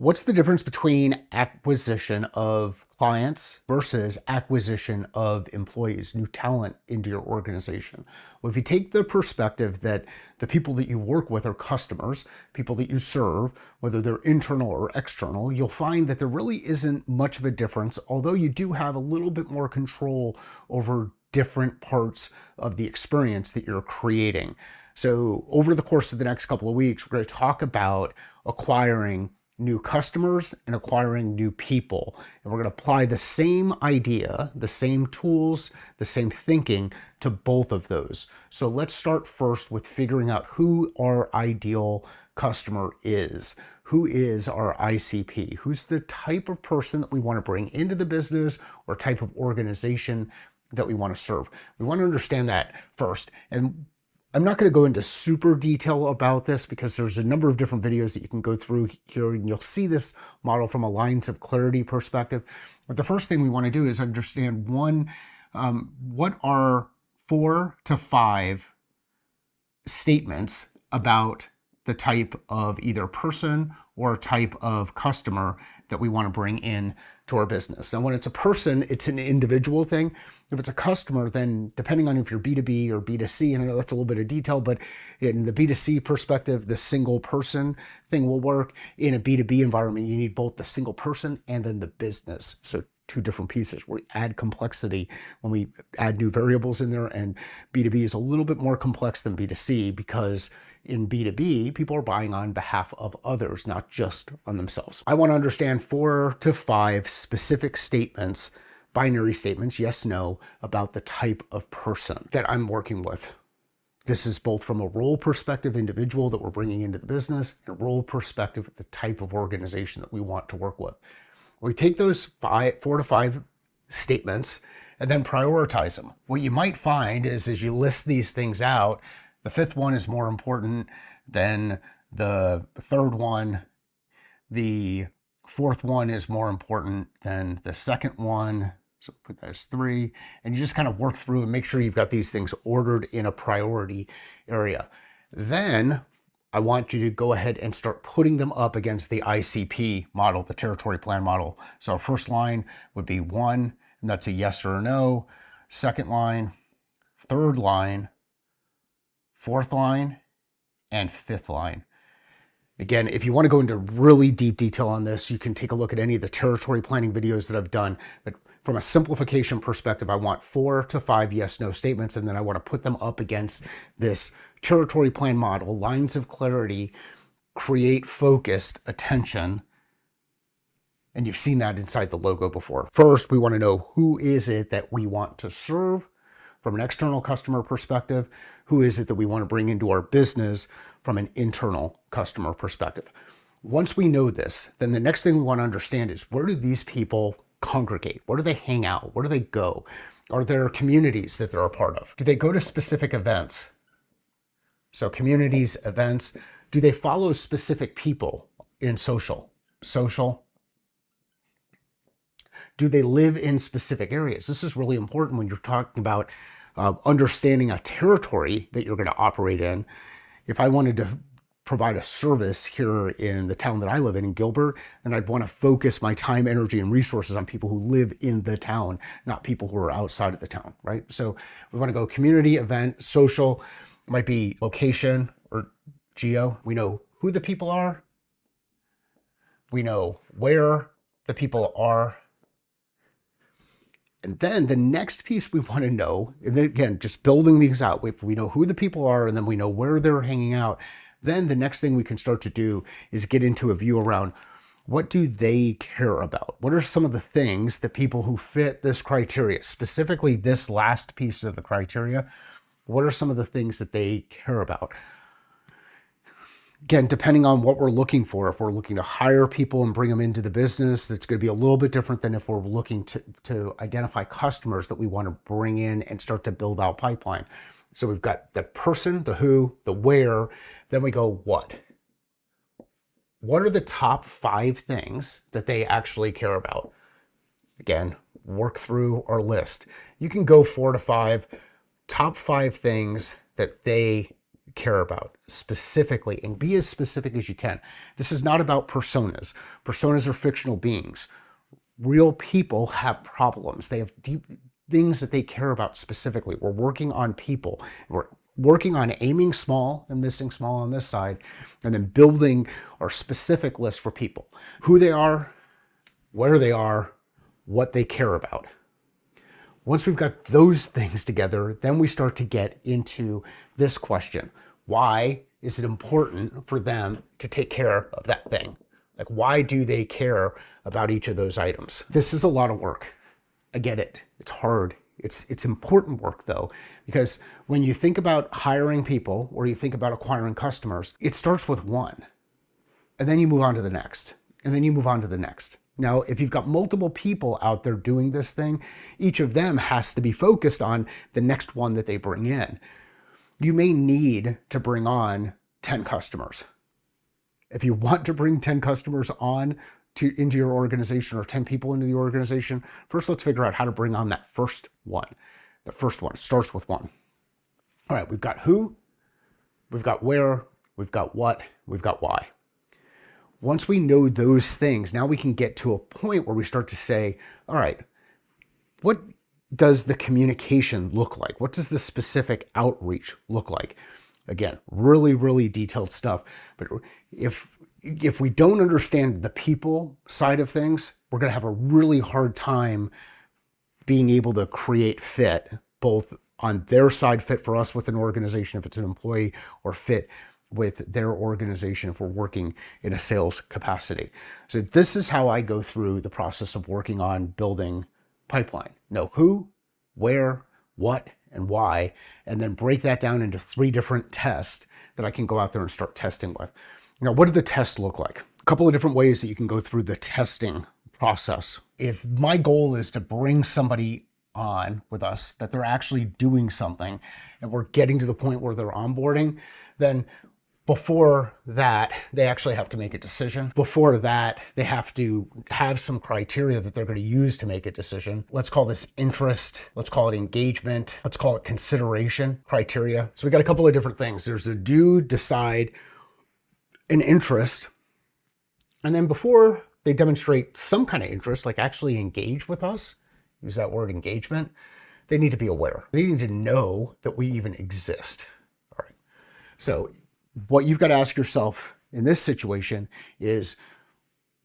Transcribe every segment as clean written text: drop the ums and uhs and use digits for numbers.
What's the difference between acquisition of clients versus acquisition of employees, new talent into your organization? Well, if you take the perspective that the people that you work with are customers, people that you serve, whether they're internal or external, you'll find that there really isn't much of a difference, although you do have a little bit more control over different parts of the experience that you're creating. So over the course of the next couple of weeks, we're going to talk about acquiring new customers and acquiring new people. And we're going to apply the same idea, the same tools, the same thinking to both of those. So let's start first with figuring out who our ideal customer is. Who is our ICP? Who's the type of person that we want to bring into the business or type of organization that we want to serve? We want to understand that first. And I'm not going to go into super detail about this because there's a number of different videos that you can go through here and you'll see this model from a lines of clarity perspective. But the first thing we want to do is understand what are 4 to 5 statements about the type of either person or type of customer that we want to bring in to our business. Now, when it's a person, it's an individual thing. If it's a customer, then depending on if you're B2B or B2C, and I know that's a little bit of detail, but in the B2C perspective, the single person thing will work. In a B2B environment, you need both the single person and then the business. So 2 different pieces. We add complexity when we add new variables in there, and B2B is a little bit more complex than B2C because in B2B, people are buying on behalf of others, not just on themselves. I want to understand 4 to 5 specific statements, binary statements, yes, no, about the type of person that I'm working with. This is both from a role perspective, individual that we're bringing into the business, and role perspective, the type of organization that we want to work with. We take those 4 to 5 statements and then prioritize them. What you might find is as you list these things out, the 5th one is more important than the 3rd one. The 4th one is more important than the 2nd one. So put that as 3. And you just kind of work through and make sure you've got these things ordered in a priority area. Then I want you to go ahead and start putting them up against the ICP model, the territory plan model. So our first line would be 1, and that's a yes or a no. 2nd line, 3rd line, 4th line, and 5th line. Again, if you want to go into really deep detail on this, you can take a look at any of the territory planning videos that I've done. But from a simplification perspective, I want 4 to 5 yes/no statements, and then I want to put them up against this territory plan model, lines of clarity, create focused attention. And you've seen that inside the logo before. First, we want to know who is it that we want to serve from an external customer perspective. Who is it that we want to bring into our business from an internal customer perspective? Once we know this, then the next thing we want to understand is where do these people congregate? Where do they hang out? Where do they go? Are there communities that they're a part of? Do they go to specific events? So communities, events. Do they follow specific people in social? Do they live in specific areas? This is really important when you're talking about understanding a territory that you're going to operate in. If I wanted to provide a service here in the town that I live in Gilbert, then I'd want to focus my time, energy, and resources on people who live in the town, not people who are outside of the town, right? So we want to go community, event, social. It might be location or geo. We know who the people are. We know where the people are. And then the next piece we want to know, and again, just building these out, if we know who the people are and then we know where they're hanging out, then the next thing we can start to do is get into a view around what do they care about? What are some of the things that people who fit this criteria, specifically this last piece of the criteria, what are some of the things that they care about? Again, depending on what we're looking for, if we're looking to hire people and bring them into the business, that's going to be a little bit different than if we're looking to identify customers that we want to bring in and start to build out pipeline. So we've got the person, the who, the where, then we go what. What are the top 5 things that they actually care about? Again, work through our list. You can go 4 to 5, top 5 things that they care about specifically, and be as specific as you can. This is not about personas. Personas are fictional beings. Real people have problems. They have deep things that they care about specifically. We're working on people. We're working on aiming small and missing small on this side, and then building our specific list for people. Who they are, where they are, what they care about. Once we've got those things together, then we start to get into this question. Why is it important for them to take care of that thing? Like, why do they care about each of those items? This is a lot of work. I get it. It's hard. It's important work though, because when you think about hiring people or you think about acquiring customers, it starts with one, and then you move on to the next, and then you move on to the next. Now, if you've got multiple people out there doing this thing, each of them has to be focused on the next one that they bring in. You may need to bring on 10 customers. If you want to bring 10 customers on into your organization, or 10 people into the organization, first let's figure out how to bring on that first one. The first one starts with one. All right, we've got who, we've got where, we've got what, we've got why. Once we know those things, now we can get to a point where we start to say, all right, what does the communication look like? What does the specific outreach look like? Again, really, really detailed stuff. But if we don't understand the people side of things, we're going to have a really hard time being able to create fit, both on their side, fit for us with an organization if it's an employee, or fit with their organization if we're working in a sales capacity. So this is how I go through the process of working on building pipeline. Know who, where, what, and why, and then break that down into 3 different tests that I can go out there and start testing with. Now, what do the tests look like? A couple of different ways that you can go through the testing process. If my goal is to bring somebody on with us, that they're actually doing something, and we're getting to the point where they're onboarding, then before that, they actually have to make a decision. Before that, they have to have some criteria that they're going to use to make a decision. Let's call this interest. Let's call it engagement. Let's call it consideration criteria. So we got a couple of different things. There's a do, decide, an interest. And then before they demonstrate some kind of interest, like actually engage with us, use that word engagement, they need to be aware. They need to know that we even exist. All right. So what you've got to ask yourself in this situation is,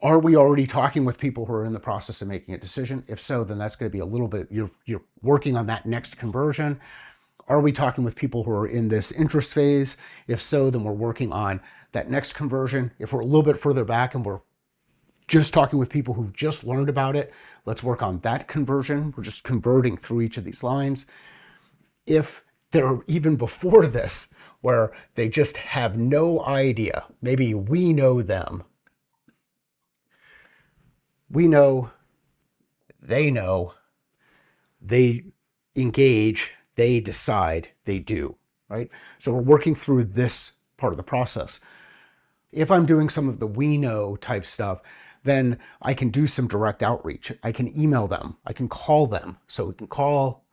are we already talking with people who are in the process of making a decision? If so, then that's going to be a little bit, you're working on that next conversion. Are we talking with people who are in this interest phase? If so, then we're working on that next conversion. If we're a little bit further back and we're just talking with people who've just learned about it, let's work on that conversion. We're just converting through each of these lines. If they're even before this, where they just have no idea, maybe we know them, we know, they engage, they decide, they do, right? So we're working through this part of the process. If I'm doing some of the we know type stuff, then I can do some direct outreach. I can email them. I can call them. So we can call,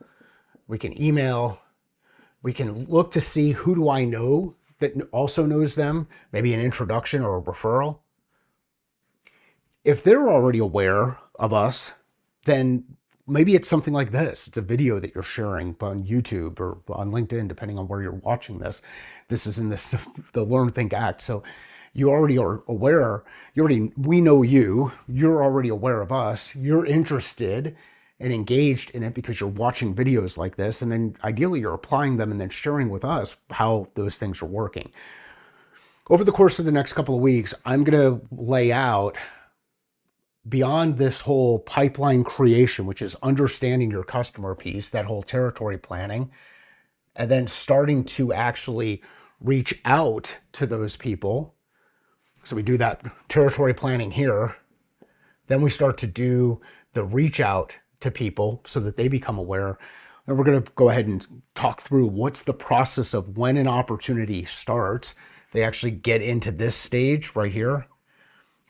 we can email, we can look to see who do I know that also knows them, maybe an introduction or a referral. If they're already aware of us, then maybe it's something like this. It's a video that you're sharing on YouTube or on LinkedIn, depending on where you're watching this. This is in the Learn, Think, Act. So you already are aware, we know you're already aware of us, you're interested and engaged in it because you're watching videos like this. And then ideally you're applying them and then sharing with us how those things are working. Over the course of the next couple of weeks, I'm going to lay out, beyond this whole pipeline creation, which is understanding your customer piece, that whole territory planning, and then starting to actually reach out to those people. So we do that territory planning here. Then we start to do the reach out to people so that they become aware. And we're going to go ahead and talk through what's the process of when an opportunity starts. They actually get into this stage right here.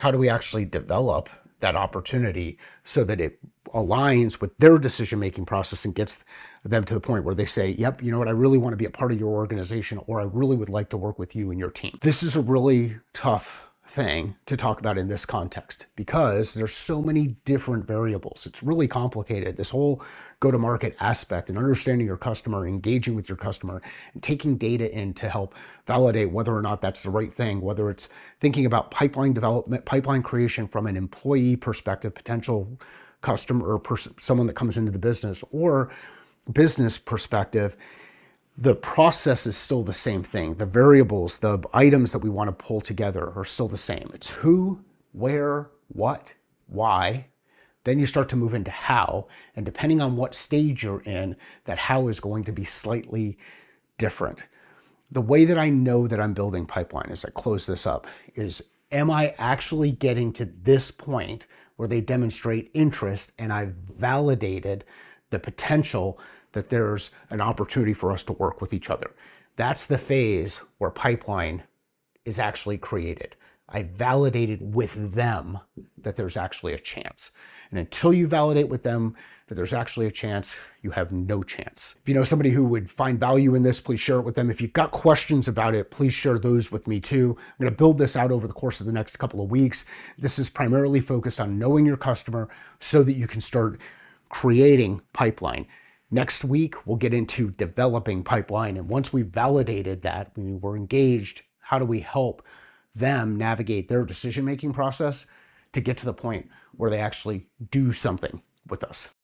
How do we actually develop that opportunity so that it aligns with their decision-making process and gets them to the point where they say, yep, you know what, I really want to be a part of your organization, or I really would like to work with you and your team. This is a really tough thing to talk about in this context because there's so many different variables. It's really complicated. This whole go-to-market aspect and understanding your customer, engaging with your customer, and taking data in to help validate whether or not that's the right thing, whether it's thinking about pipeline development, pipeline creation from an employee perspective, potential customer or someone that comes into the business, or business perspective. The process is still the same thing. The variables, the items that we want to pull together are still the same. It's who, where, what, why. Then you start to move into how. And depending on what stage you're in, that how is going to be slightly different. The way that I know that I'm building pipeline as I close this up is, am I actually getting to this point where they demonstrate interest and I've validated the potential that there's an opportunity for us to work with each other? That's the phase where pipeline is actually created. I validated with them that there's actually a chance. And until you validate with them that there's actually a chance, you have no chance. If you know somebody who would find value in this, please share it with them. If you've got questions about it, please share those with me too. I'm going to build this out over the course of the next couple of weeks. This is primarily focused on knowing your customer so that you can start creating pipeline. Next week, we'll get into developing pipeline. And once we've validated that, we're engaged, how do we help them navigate their decision-making process to get to the point where they actually do something with us?